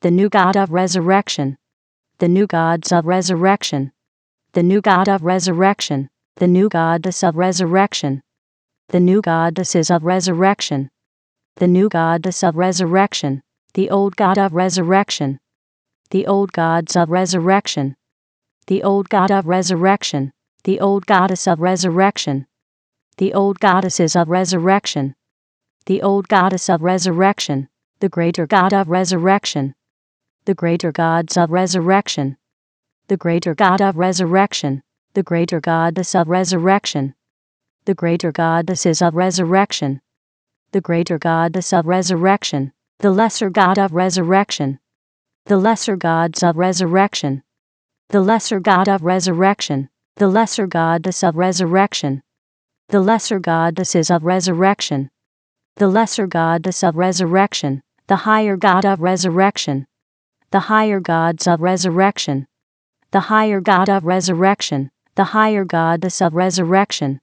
the new God of resurrection, the new gods of resurrection, the new God of resurrection, the new goddess of resurrection, the new goddesses of resurrection, the new goddess of resurrection, the old God of resurrection, the old gods of resurrection, the old God of resurrection, the old goddess of resurrection, the old goddesses of resurrection, the old goddess of resurrection, the greater God of resurrection, the greater gods of resurrection, the greater God of resurrection, the greater goddess of resurrection, the greater goddesses of resurrection, the greater goddess of resurrection, the lesser God of resurrection, the lesser gods of resurrection, the lesser God of resurrection, the lesser goddess of resurrection, the lesser goddesses of resurrection, the lesser goddess of resurrection, the higher God of resurrection, the higher gods of resurrection, the higher God of resurrection, the higher goddess of resurrection,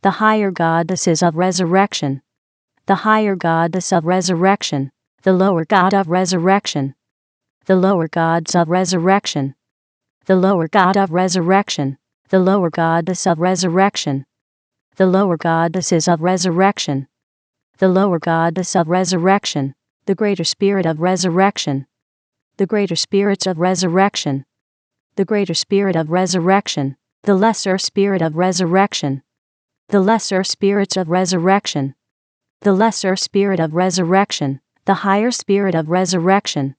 the higher goddesses of resurrection, the higher goddess of resurrection, the lower God of resurrection, the lower gods of resurrection, the lower God of resurrection, the lower goddess of resurrection, the lower goddesses of resurrection, the lower goddess of resurrection, the greater spirit of resurrection, the greater spirits of resurrection, the greater spirit of resurrection, the lesser spirit of resurrection, the lesser spirits of resurrection, the lesser spirit of resurrection, the higher spirit of resurrection,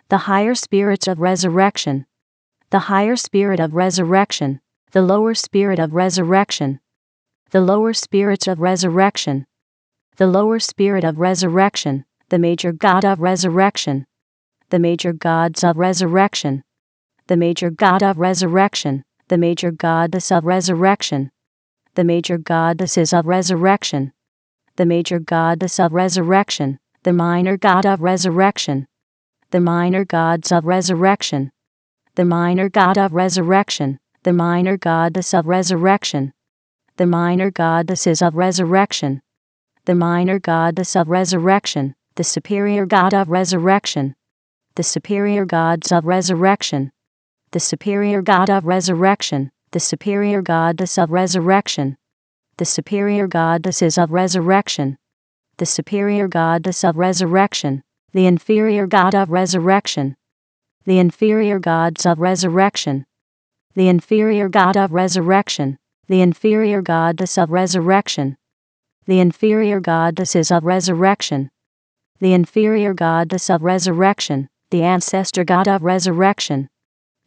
the higher spirits of resurrection, the higher spirit of resurrection, the lower spirit of resurrection, the lower spirits of resurrection, the lower spirit of resurrection, the major God of resurrection, the major gods of resurrection, the major God of resurrection, the major goddess of resurrection, the major goddesses of resurrection, the major goddess of resurrection, the minor God of resurrection, the minor gods of resurrection, the minor God of resurrection, the minor goddess of resurrection, the minor goddesses of resurrection, the minor goddess of resurrection, the superior God of resurrection, the superior gods of resurrection, the superior God of resurrection, the superior goddess of resurrection, the superior goddesses of resurrection, the superior goddess of resurrection, the inferior God of resurrection, the inferior gods of resurrection, the inferior God of resurrection, the inferior goddess of resurrection, the inferior goddesses of resurrection, the inferior goddess of resurrection, the ancestor God of resurrection,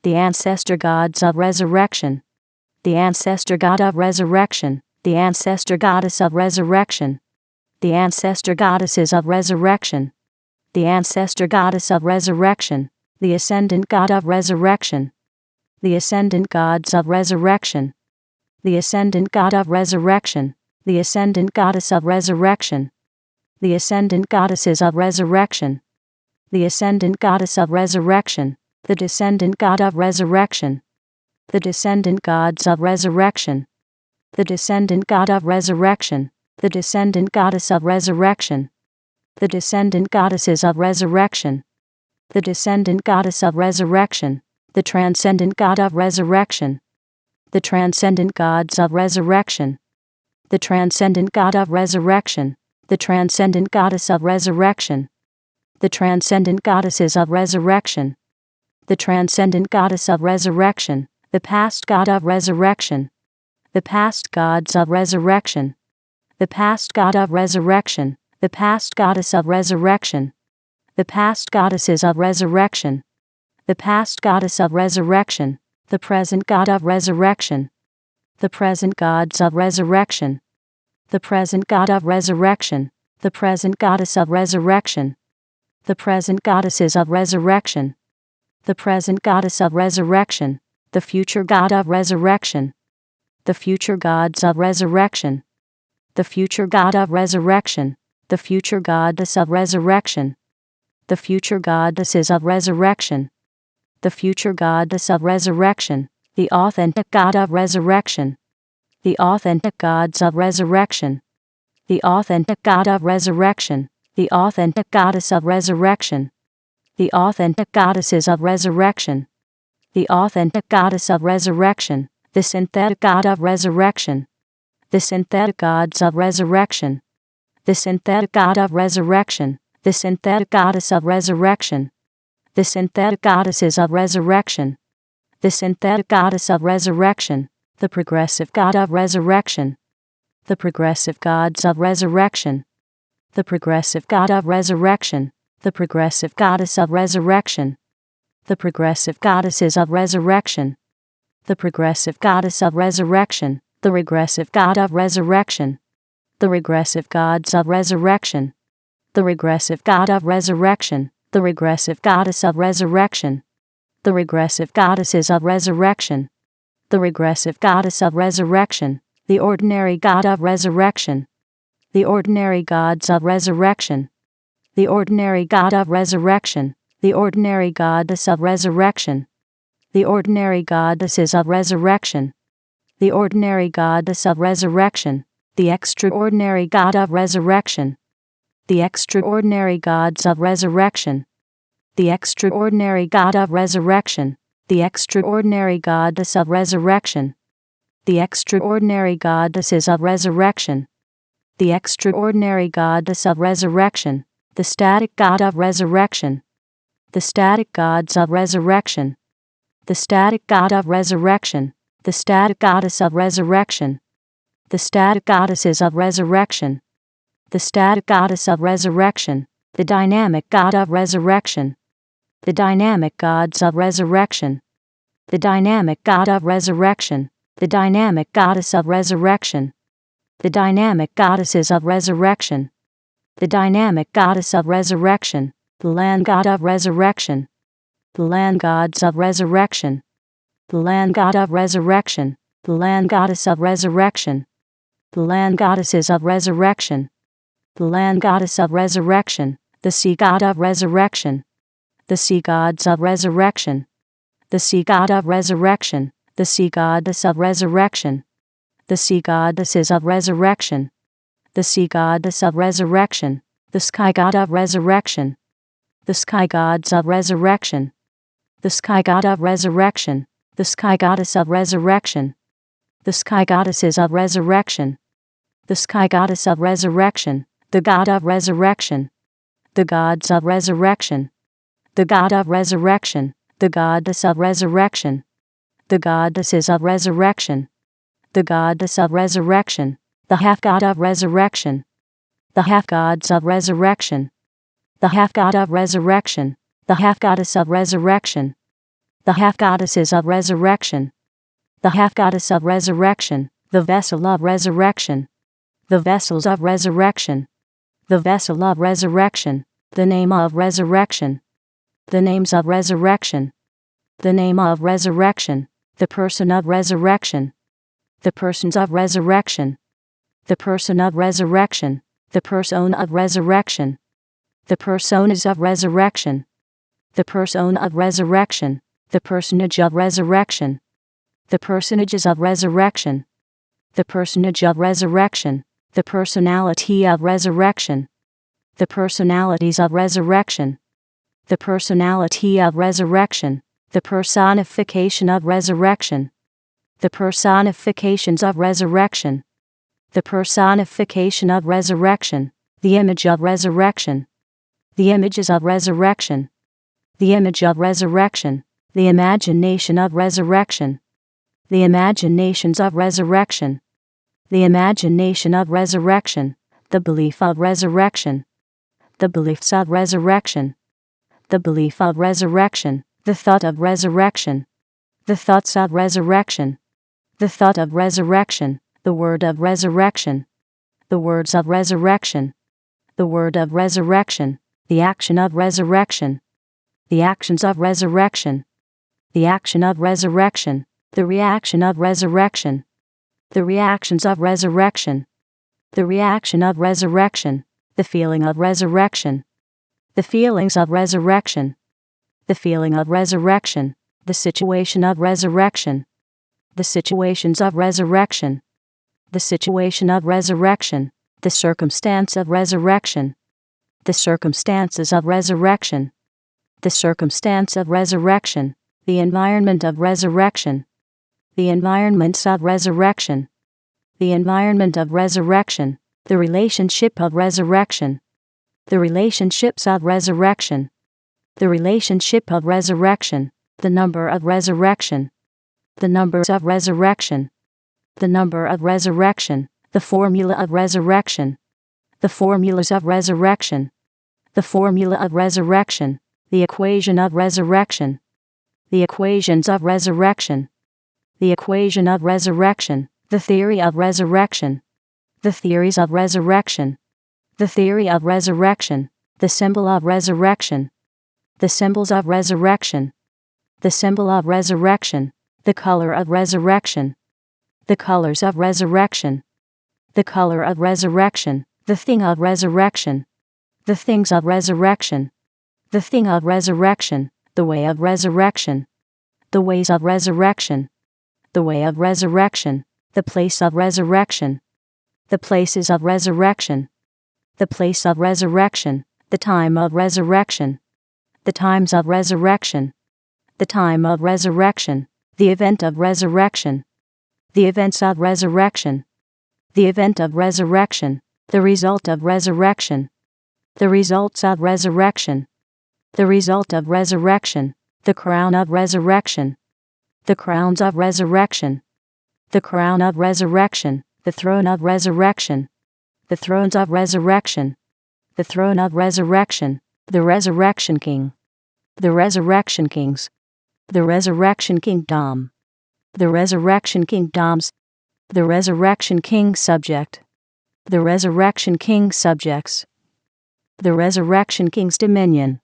the ancestor gods of resurrection, the ancestor God of resurrection, the ancestor goddess of resurrection, the ancestor goddesses of resurrection, the ancestor goddess of resurrection, the ascendant God of resurrection, the ascendant gods of resurrection, the ascendant God of resurrection, the ascendant goddess of resurrection, the ascendant goddesses of resurrection, the ascendant goddess of resurrection, the descendant God of resurrection, the descendant gods of resurrection, the descendant God of resurrection, the descendant goddess of resurrection, the descendant goddesses of resurrection, the descendant goddess of resurrection, the transcendent God of resurrection, the transcendent gods of resurrection, the transcendent God of resurrection, the transcendent goddess of resurrection, the transcendent goddesses of resurrection, the transcendent goddess of resurrection, the past God of resurrection, the past gods of resurrection, the past God of resurrection, the past goddess of resurrection, the past goddesses of resurrection, the past goddess of resurrection, the present God of resurrection, the present gods of resurrection, the present God of resurrection, the present goddess of resurrection, the present goddesses of resurrection, the present goddess of resurrection, the future God of resurrection, the future gods of resurrection, the future God of resurrection, the future goddess of resurrection, the future goddesses of resurrection, the future goddess of resurrection, the authentic God of resurrection, the authentic gods of resurrection, the authentic God of resurrection, the authentic goddess of resurrection, the authentic goddesses of resurrection, the authentic goddess of resurrection, the synthetic god of resurrection, the synthetic gods of resurrection, the synthetic god of resurrection, the synthetic goddess of resurrection, the synthetic goddesses of resurrection, the synthetic goddess of resurrection, the progressive god of resurrection, the progressive gods of resurrection, the progressive god of resurrection, the progressive goddess of resurrection, the progressive goddesses of resurrection, the progressive goddess of resurrection, the regressive god of resurrection, the regressive gods of resurrection, the regressive god of resurrection, the regressive goddess of resurrection, the regressive goddesses of resurrection, the regressive goddess of resurrection, the ordinary god of resurrection, the ordinary gods of resurrection, the ordinary god of resurrection, the ordinary goddess of resurrection, the ordinary goddesses of resurrection, the ordinary goddess of resurrection, the extraordinary god of resurrection, the extraordinary gods of resurrection, the extraordinary god of resurrection, the extraordinary goddess of resurrection, the extraordinary goddesses of resurrection, the extraordinary goddess of resurrection, the static god of resurrection, the static gods of resurrection, the static god of resurrection, the static goddess of resurrection, the static goddesses of resurrection, the static goddess of resurrection, the dynamic god of resurrection, the dynamic gods of resurrection, the dynamic god of resurrection, the dynamic goddess of resurrection, the dynamic goddesses of resurrection, the dynamic goddess of resurrection, the land god of resurrection, the land gods of resurrection, the land god of resurrection, the land goddess of resurrection, the land goddesses of resurrection, the land goddess of resurrection, the sea god of resurrection, the sea gods of resurrection, the sea god of resurrection, the sea goddess of resurrection, the sea goddesses of resurrection, the sea goddess of resurrection, the sky god of resurrection, the sky gods of resurrection, the sky god of resurrection, the sky goddess of resurrection, the sky goddesses of resurrection, the sky goddess of resurrection, the god of resurrection, the gods of resurrection, the god of resurrection, the goddess of resurrection, the goddesses of resurrection, the goddess of resurrection, the half god of resurrection, the half gods of resurrection, the half god of resurrection, the half goddess of resurrection, the half goddesses of resurrection, the half goddess of resurrection, the vessel of resurrection, the vessels of resurrection, the vessel of resurrection, the name of resurrection, the names of resurrection, the name of resurrection, the person of resurrection, the persons of resurrection, the person of resurrection, the persona of resurrection, the personas of resurrection, the persona of resurrection, the personage of resurrection, the personages of resurrection, the personage of resurrection, the personality of resurrection, the personalities of resurrection, the personality of resurrection, the personification of resurrection, the personifications of resurrection, the personification of resurrection, the image of resurrection, the images of resurrection, the image of resurrection, the imagination of resurrection, the imaginations of resurrection, the imagination of resurrection, the belief of resurrection, the beliefs of resurrection, the belief of resurrection, the thought of resurrection, the thoughts of resurrection, the thought of resurrection, the word of resurrection, the words of resurrection, the word of resurrection, the action of resurrection, the actions of resurrection, the action of resurrection, the reaction of resurrection, the reactions of resurrection, the reaction of resurrection, the feeling of resurrection, the feelings of resurrection, the feeling of resurrection, the situation of resurrection, the situations of resurrection, the situation of resurrection, the circumstance of resurrection, the circumstances of resurrection, the circumstance of resurrection, the environment of resurrection, the environments of resurrection, the environment of resurrection, the relationship of resurrection, the relationships of resurrection, the relationship of resurrection, the number of resurrection, the numbers of resurrection, the number of resurrection, the formula of resurrection, the formulas of resurrection, the formula of resurrection, the equation of resurrection, the equations of resurrection, the equation of resurrection, the theory of resurrection, the theories of resurrection, the theory of resurrection, the symbol of resurrection, the symbols of resurrection, the symbol of resurrection, the color of resurrection, the colors of resurrection, the color of resurrection, the thing of resurrection, the things of resurrection, the thing of resurrection, the way of resurrection, the ways of resurrection, the way of resurrection, the place of resurrection, the places of resurrection, the place of resurrection, the time of resurrection, the times of resurrection, the time of resurrection, the event of resurrection, the events of resurrection, the event of resurrection, the result of resurrection, the results of resurrection, the result of resurrection, the crown of resurrection, the crowns of resurrection, the crown of resurrection, the throne of resurrection, the thrones of resurrection, the throne of resurrection, the resurrection king, the resurrection kings, the resurrection kingdom, the resurrection kingdoms, the resurrection king subject, the resurrection king subjects, the resurrection king's dominion,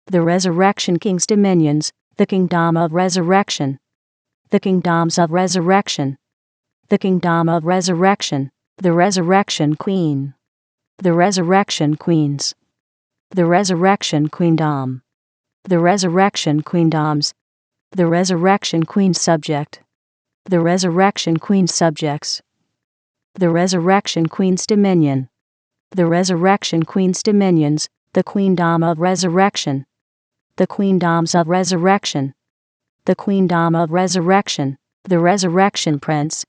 the resurrection king's dominions, the kingdom of resurrection, the kingdoms of resurrection, the kingdom of resurrection, the resurrection queen, the resurrection queens, the resurrection queendom, the resurrection queendoms, the resurrection queen subject, the resurrection queen subjects, the resurrection queen's dominion, the resurrection queen's dominions, the queendom of resurrection, the queendoms of resurrection, the queendom of resurrection, the resurrection prince,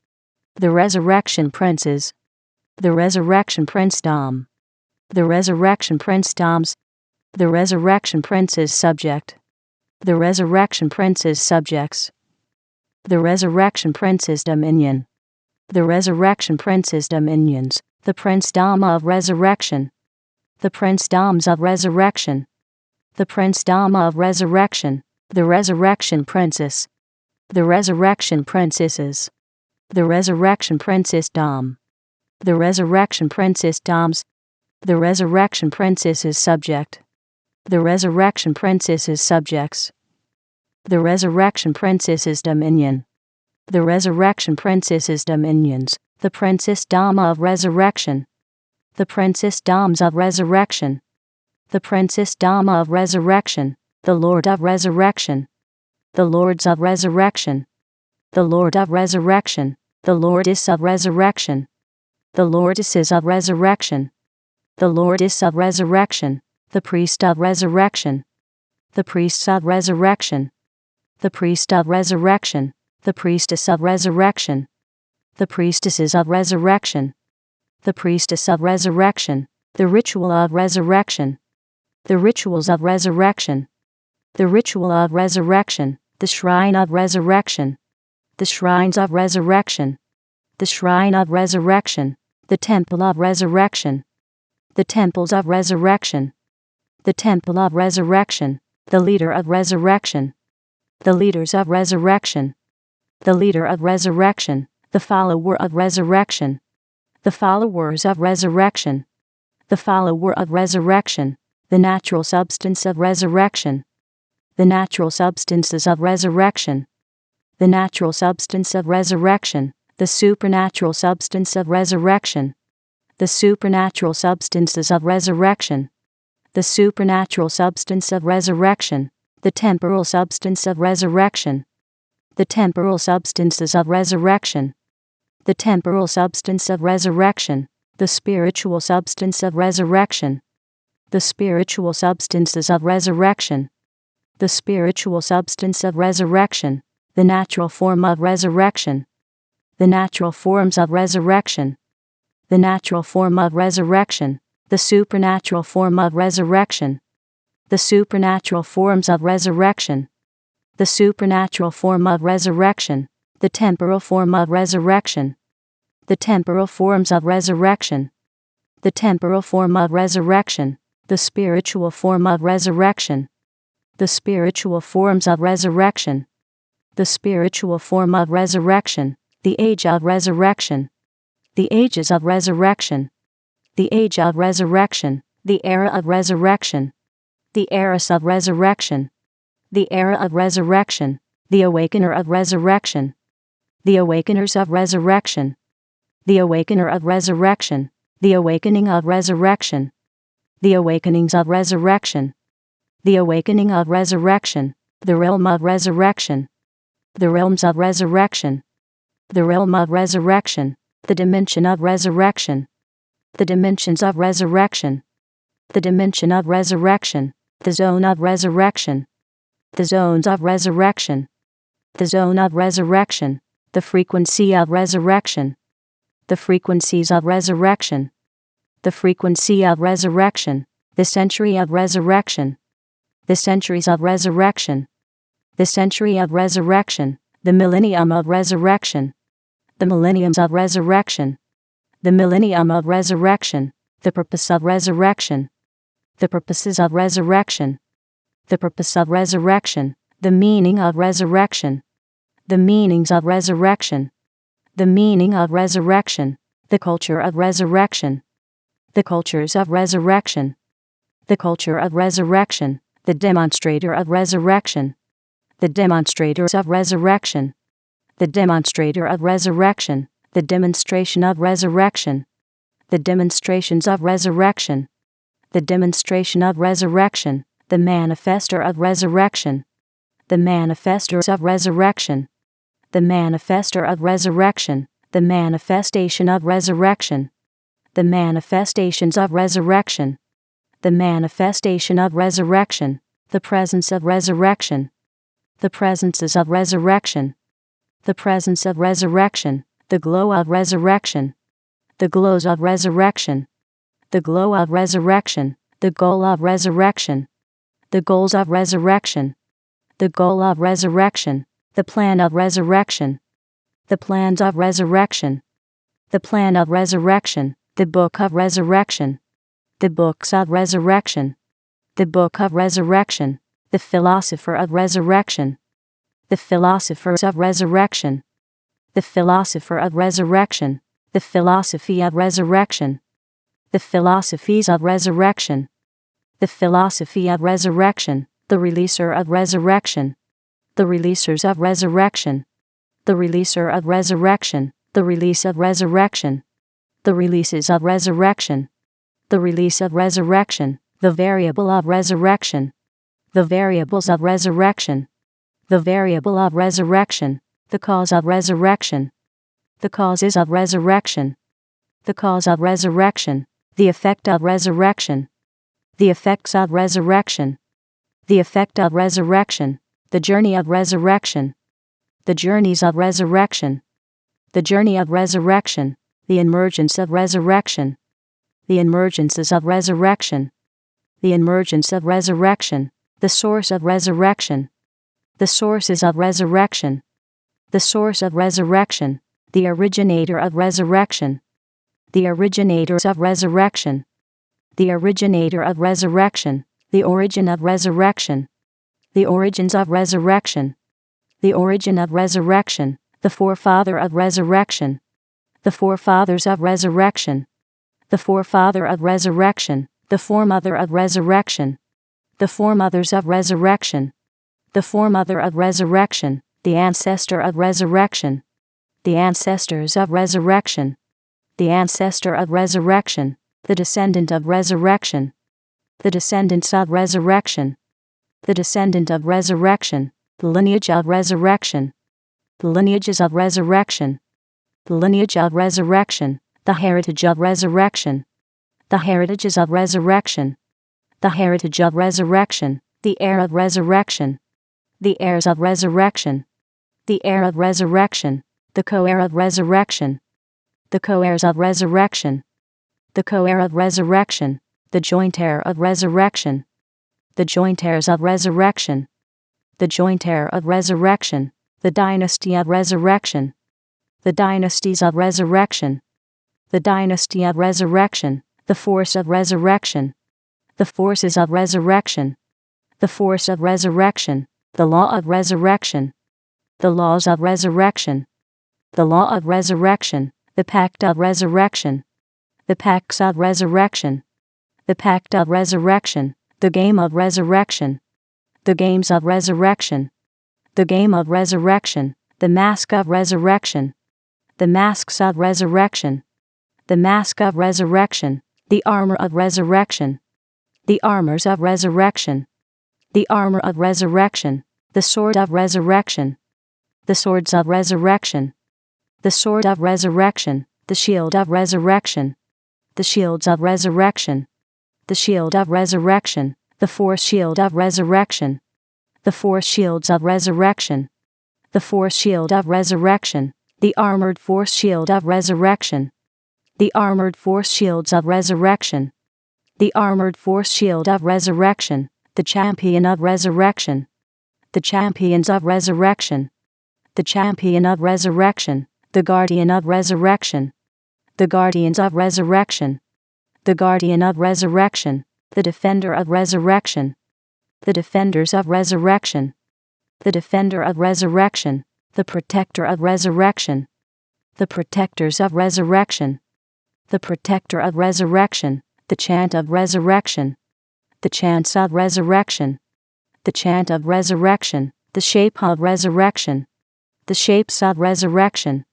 the resurrection princes, the resurrection princedom, the resurrection princedoms, the resurrection prince's subject, the resurrection prince's subjects, the resurrection prince's dominion, the resurrection prince's dominions, the princedom of resurrection, the princedoms of resurrection, the princedom of resurrection, the resurrection princess, the resurrection princesses, the resurrection princessdom, the resurrection princessdoms, the resurrection princess's subject, the resurrection princess's subjects, the resurrection princess's dominion, the resurrection princess's dominions, the princessdom of resurrection, the princessdoms of resurrection, the princessdom of resurrection, the Lord of resurrection, the lords of resurrection, the Lord of resurrection, the lordess of resurrection, the lordesses of resurrection, the lordess of resurrection, the priest of resurrection, the priests of resurrection, the priest of resurrection, the priestess of resurrection, the priestesses of resurrection, the priestess of resurrection, the ritual of resurrection, the rituals of resurrection, the ritual of resurrection, the shrine of resurrection, the shrines of resurrection, the shrine of resurrection, the temple of resurrection, the temples of resurrection, the temple of resurrection, the leader of resurrection, the leaders of resurrection, the leader of resurrection, the follower of resurrection, the followers of resurrection, the follower of resurrection, the natural substance of resurrection, the natural substances of resurrection, the natural substance of resurrection, the supernatural substance of resurrection, the supernatural substances of resurrection, the supernatural substance of resurrection, the temporal substance of resurrection, the temporal substances of resurrection, the temporal substance of resurrection, the spiritual substance of resurrection, the spiritual substances of resurrection, the spiritual substance of resurrection, the natural form of resurrection, the natural forms of resurrection, the natural form of resurrection, the supernatural form of resurrection, the supernatural forms of resurrection, the supernatural form of resurrection, the temporal form of resurrection, the temporal forms of resurrection, the temporal form of resurrection, the spiritual form of resurrection, the spiritual forms of resurrection, the spiritual form of resurrection, the age of resurrection, the ages of resurrection, the age of resurrection, the era of resurrection, the eras of resurrection, the era of resurrection, the awakener of resurrection, the awakeners of resurrection, the awakener of resurrection, the awakening of resurrection, the awakenings of resurrection, the awakening of resurrection, the realm of resurrection, the realms of resurrection, the realm of resurrection, the dimension of resurrection, the dimensions of resurrection, the dimension of resurrection, the zone of resurrection, the zones of resurrection, the zone of resurrection, the frequency of resurrection, the frequencies of resurrection, the frequency of resurrection, the century of resurrection, the centuries of resurrection, the century of resurrection, the millennium of resurrection, the millenniums of resurrection, the millennium of resurrection, the purpose of resurrection, the purposes of resurrection, the purpose of resurrection, the meaning of resurrection, the meanings of resurrection, the meaning of resurrection, the culture of resurrection, the cultures of resurrection, the culture of resurrection, the demonstrator of resurrection, the demonstrators of resurrection, the demonstrator of resurrection, the demonstration of resurrection, the demonstrations of resurrection, the demonstration of resurrection, the manifester of resurrection, the manifestors of resurrection, the manifester of resurrection, the manifestation of resurrection, the manifestations of resurrection, the manifestation of resurrection, the presence of resurrection, the presences of resurrection, the presence of resurrection, the glow of resurrection, the glows of resurrection, the glow of resurrection, the goal of resurrection, the goals of resurrection, the goal of resurrection, the plan of resurrection, the plans of resurrection, the plan of resurrection, the book of resurrection, the books of resurrection, the book of resurrection, the philosopher of resurrection, the philosophers of resurrection, the philosopher of resurrection, the philosophy of resurrection, the philosophies of resurrection, the philosophy of resurrection, the releaser of resurrection, the releasers of resurrection, the releaser of resurrection, the release of resurrection, the releases of resurrection, the release of resurrection, the variable of resurrection, the variables of resurrection, the variable of resurrection, the cause of resurrection, the causes of resurrection, the cause of resurrection, the effect of resurrection, the effects of resurrection, the effect of resurrection, the journey of resurrection, the journeys of resurrection, the journey of resurrection, the emergence of resurrection, the emergences of resurrection, the emergence of resurrection, the source of resurrection, the sources of resurrection, the source of resurrection, the originator of resurrection, the originators of resurrection, the originator of resurrection, the origin of resurrection, the origins of resurrection, the origin of resurrection, the forefather of resurrection, the forefathers of resurrection, the forefather of resurrection, the foremother of resurrection, the foremothers of resurrection, the foremother of resurrection, the ancestor of resurrection, the ancestors of resurrection, the ancestor of resurrection, the descendant of resurrection, the descendants of resurrection, the descendant of resurrection, the lineage of resurrection, the lineages of resurrection, the lineage of resurrection, the heritage of resurrection, the heritages of resurrection, the heritage of resurrection, the heir of resurrection, the heirs of resurrection, the heir of resurrection, the co-heir of resurrection, the co-heirs of resurrection, the co-heir of resurrection, the joint heir of resurrection, the joint heirs of resurrection, the joint heir of resurrection, the dynasty of resurrection, the dynasties of resurrection, the dynasty of resurrection, the force of resurrection, the forces of resurrection, the force of resurrection, the law of resurrection, the laws of resurrection, the law of resurrection, the pact of resurrection, the pacts of resurrection, the pact of resurrection, the game of resurrection, the games of resurrection, the game of resurrection, the mask of resurrection, the masks of resurrection, the mask of resurrection, the armor of resurrection, the armors of resurrection, the armor of resurrection, the sword of resurrection, the swords of resurrection, the sword of resurrection, the shield of resurrection, the shields of resurrection, the shield of resurrection, the force shield of resurrection, the force shields of resurrection, the force shield of resurrection, the armored force shield of resurrection, the armored force shields of resurrection, the armored force shield of resurrection, the champion of resurrection, the champions of resurrection, the champion of resurrection, the guardian of resurrection, the guardians of resurrection, the guardian of resurrection, the defender of resurrection, the defenders of resurrection, the defender of resurrection, the protector of resurrection, the protectors of resurrection, the protector of resurrection, the chant of resurrection, the chants of resurrection, the chant of resurrection, the shape of resurrection, the shapes of resurrection,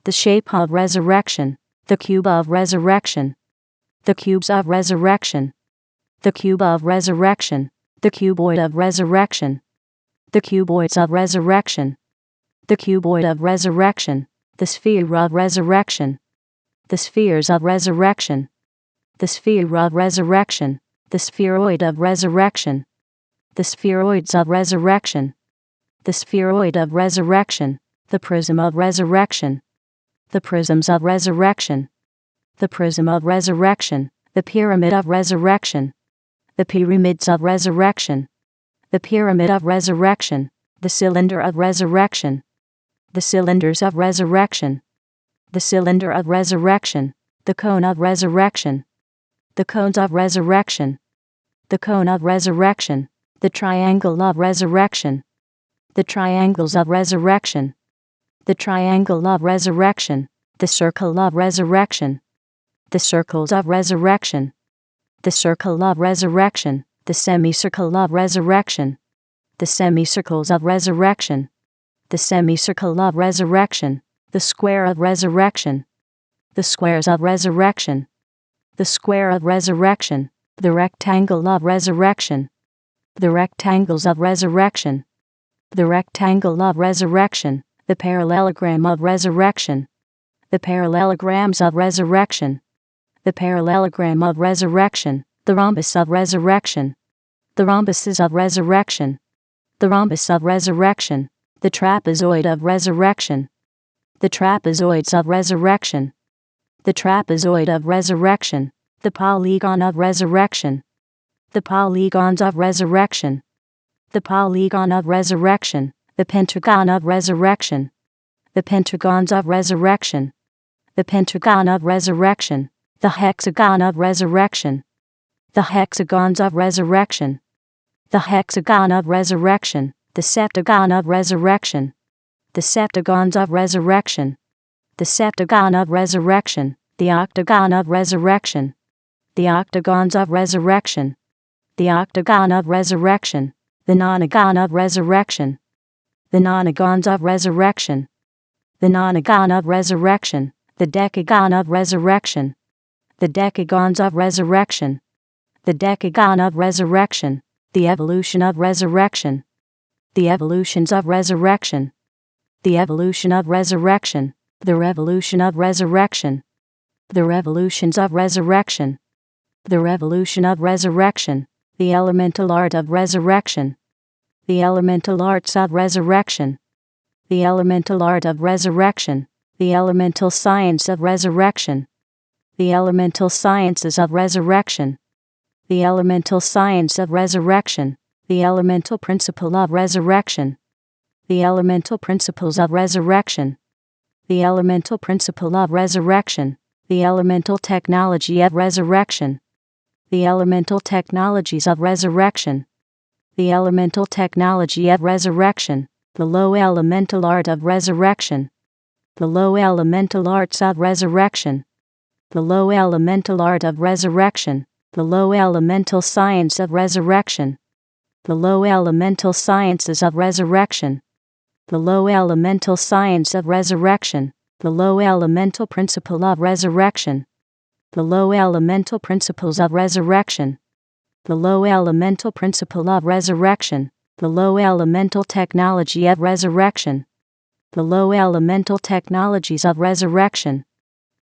the shape of resurrection, the cube of resurrection, the cubes of resurrection, the cube of resurrection, the cuboid of resurrection, the cuboids of resurrection, the cuboid of resurrection, the sphere of resurrection, the spheres of resurrection, the sphere of resurrection, the spheroid of resurrection, the spheroids of resurrection, the spheroid of resurrection, the prism of resurrection, the prisms of resurrection, the prism of resurrection, the pyramid of resurrection, the pyramids of resurrection, the pyramid of resurrection, the cylinder of resurrection, the cylinders of resurrection, the cylinder of resurrection, the cone of resurrection, the cones of resurrection, the cone of resurrection, the triangle of resurrection, the triangles of resurrection, the triangle of resurrection, the circle of resurrection, the circles of resurrection, the circle of resurrection, the semicircle of resurrection, the semicircles of resurrection, the semicircle of resurrection, the square of resurrection, the squares of resurrection, the square of resurrection, the rectangle of resurrection, the rectangles of resurrection, the rectangle of resurrection, the parallelogram of resurrection, the parallelograms of resurrection, the parallelogram of resurrection, the rhombus of resurrection, the rhombuses of resurrection, the rhombus of resurrection, the trapezoid of resurrection, the trapezoids of resurrection, the trapezoid of resurrection, the polygon of resurrection, the polygons of resurrection, the polygon of resurrection, the pentagon of resurrection, the pentagons of resurrection, the pentagon of resurrection, the hexagon of resurrection, the hexagons of resurrection, the hexagon of resurrection, the septagon of resurrection, the septagons of resurrection, the septagon of resurrection, the octagon of resurrection, the octagons of resurrection, the octagon of resurrection, the nonagon of resurrection, the nonagons of resurrection, the nonagon of resurrection, the decagon of resurrection, the decagons of resurrection, the decagon of resurrection, the evolution of resurrection, the evolutions of resurrection, the evolution of resurrection, the revolution of resurrection, the revolutions of resurrection, the revolution of resurrection, the elemental art of resurrection, The elemental arts of resurrection. The elemental art of resurrection. The elemental science of resurrection. The elemental sciences of resurrection. The elemental science of resurrection. The elemental principle of resurrection. The elemental principles of resurrection. The elemental principle of resurrection. The elemental technology of resurrection. The elemental technologies of resurrection. The elemental technology of resurrection. The low elemental art of resurrection. The low elemental arts of resurrection. The low elemental art of resurrection. The low elemental science of resurrection. The low elemental sciences of resurrection. The low elemental science of resurrection. The low elemental principle of resurrection. The low elemental principles of resurrection. The low elemental principle of resurrection. The low elemental technology of resurrection. The low elemental technologies of resurrection.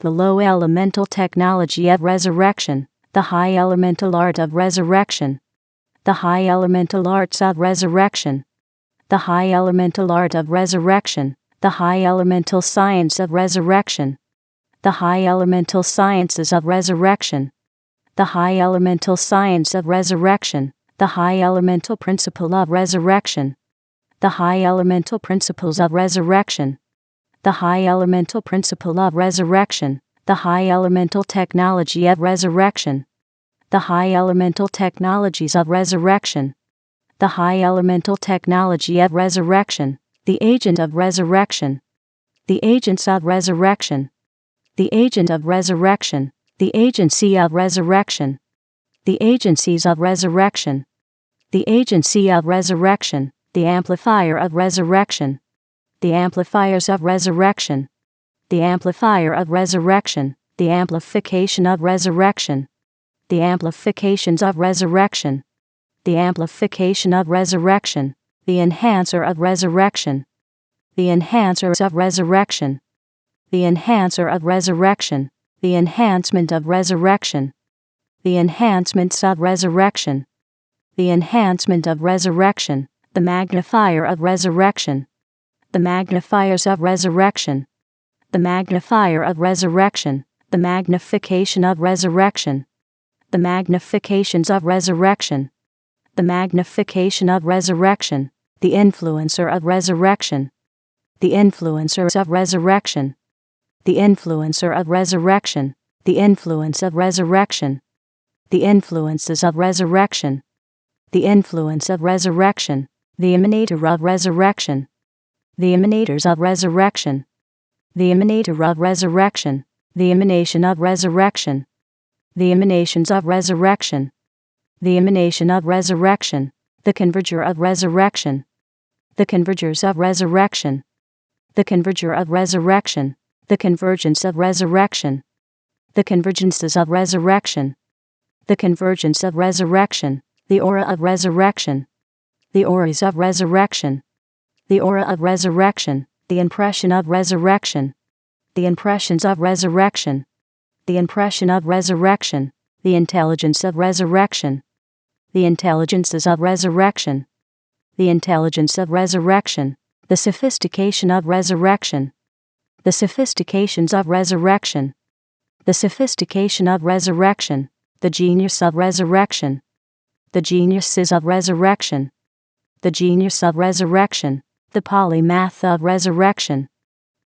The low elemental technology of resurrection. The high elemental art of resurrection. The high elemental arts of resurrection. The high elemental art of resurrection. The high elemental science of resurrection. The high elemental sciences of resurrection. The high elemental science of resurrection. The high elemental principle of resurrection. The high elemental principles of resurrection. The high elemental principle of resurrection. The high elemental technology of resurrection. The high elemental technologies of resurrection. The high elemental technology of resurrection. The agent of resurrection. The agents of resurrection. The agent of resurrection. The agency of resurrection. The agencies of resurrection. The agency of resurrection. The amplifier of resurrection. The amplifiers of resurrection. The amplifier of resurrection. The amplification of resurrection. The amplifications of resurrection. The amplification of resurrection. The enhancer of resurrection. The enhancers of resurrection. The enhancer of resurrection. The enhancement of resurrection. The enhancements of resurrection. The enhancement of resurrection. The magnifier of resurrection. The magnifiers of resurrection. The magnifier of resurrection. The magnification of resurrection. The magnifications of resurrection. The magnification of resurrection. The influencer of resurrection. The influencers of resurrection. The influencer of resurrection. The influence of resurrection. The influences of resurrection. The influence of resurrection. The emanator of resurrection. The emanators of resurrection. The emanator of resurrection. The emanation of resurrection. The emanations of resurrection. The emanation of resurrection. The converger of resurrection. The convergers of resurrection. The converger of resurrection. The convergence of resurrection. The convergences of resurrection. The convergence of resurrection. The aura of resurrection. The auras of resurrection. The aura of resurrection. The impression of resurrection. The impressions of resurrection. The impression of resurrection. The intelligence of resurrection. The intelligences of resurrection. The intelligence of resurrection. The sophistication of resurrection. The sophistications of resurrection. The sophistication of resurrection. The genius of resurrection. The geniuses of resurrection. The genius of resurrection. The polymath of resurrection.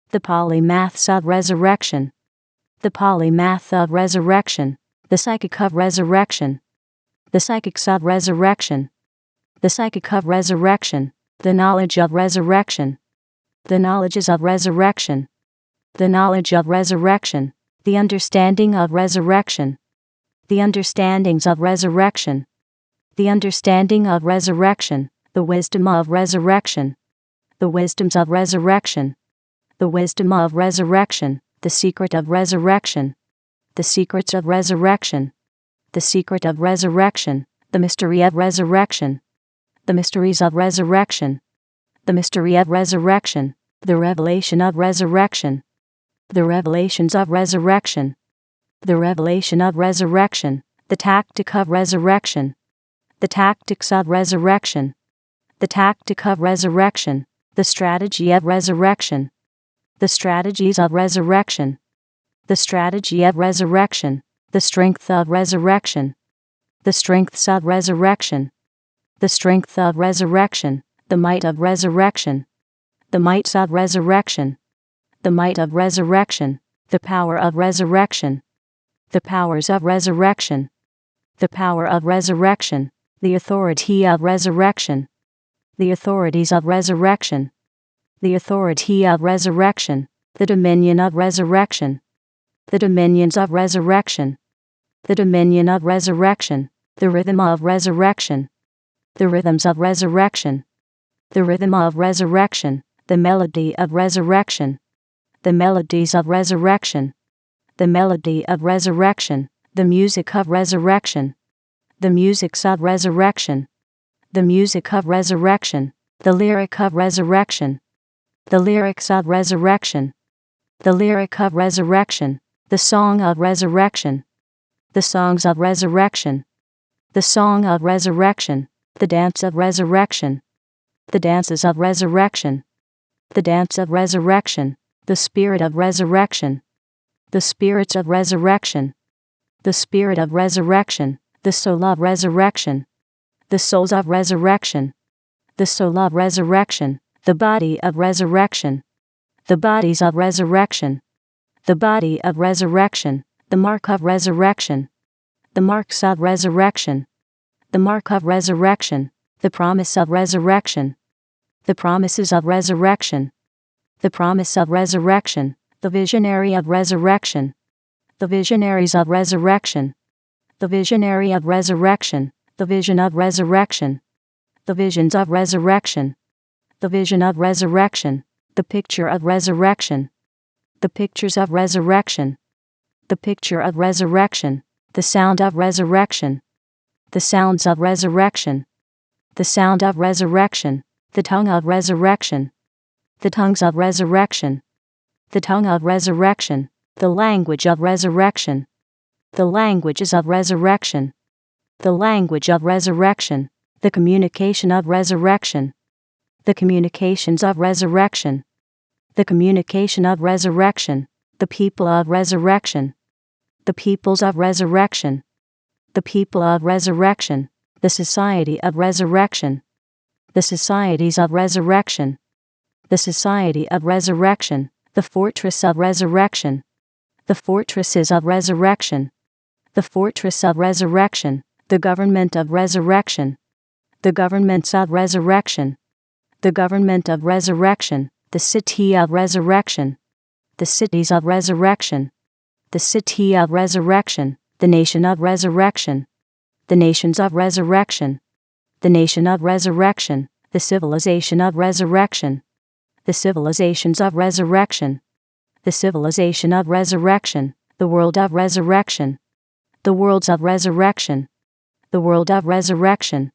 The polymaths of resurrection. The polymath of resurrection. The psychic of resurrection. The psychics of resurrection. The psychic of resurrection. The knowledge of resurrection. The knowledges of resurrection. The knowledge of resurrection. The understanding of resurrection. The understandings of resurrection. The understanding of resurrection. The wisdom of resurrection. The wisdoms of resurrection. The wisdom of resurrection. The secret of resurrection. The secrets of resurrection. The secret of resurrection. The mystery of resurrection. The mysteries of resurrection. The mystery of resurrection. The revelation of resurrection. The revelations of resurrection. The revelation of resurrection. The tactic of resurrection. The tactics of resurrection. the tactic of resurrection, the strategy of resurrection, the strategies of resurrection, the strategy of resurrection, the strength of resurrection, the strengths of resurrection, the strength of resurrection, the might of resurrection, the mights of resurrection, the might of resurrection, the power of resurrection, the powers of resurrection, the power of resurrection, the authority of resurrection, the authorities of resurrection, the authority of resurrection, the dominion of resurrection, the dominions of resurrection, the dominion of resurrection, the rhythm of resurrection, the rhythms of resurrection, the rhythm of resurrection, the melody of resurrection, the melodies of resurrection, the melody of resurrection, the music of resurrection, the musics of resurrection, the music of resurrection, the lyric of resurrection, the lyrics of resurrection, the lyric of resurrection, the song of resurrection, the songs of resurrection, the song of resurrection, the dance of resurrection, the dances of resurrection, the dance of resurrection, the spirit of resurrection, the spirits of resurrection, the spirit of resurrection, the soul of resurrection, the souls of resurrection, the soul of resurrection, the body of resurrection, the bodies of resurrection, the body of resurrection, the mark of resurrection, the marks of resurrection, the mark of resurrection, the promise of resurrection, the promises of resurrection, the promise of resurrection, the visionary of resurrection, the visionaries of resurrection, the visionary of resurrection, the vision of resurrection, the visions of resurrection, the vision of resurrection, the picture of resurrection, the pictures of resurrection, the picture of resurrection, the sound of resurrection, the sounds of resurrection, the sound of resurrection, the tongue of resurrection, the tongues of resurrection, the tongue of resurrection, the language of resurrection, the languages of resurrection, the language of resurrection, the communication of resurrection, the communications of resurrection, the communication of resurrection, the people of resurrection, the peoples of resurrection, the people of resurrection, the society of resurrection, the societies of resurrection, the society of resurrection, the fortress of resurrection, the fortresses of resurrection, the fortress of resurrection, the government of resurrection, the governments of resurrection, the government of resurrection, the city of resurrection, the cities of resurrection, the city of resurrection, the nation of resurrection, the nations of resurrection, the nation of resurrection, the civilization of resurrection, the civilizations of resurrection, the civilization of resurrection, the world of resurrection, the worlds of resurrection, the world of resurrection,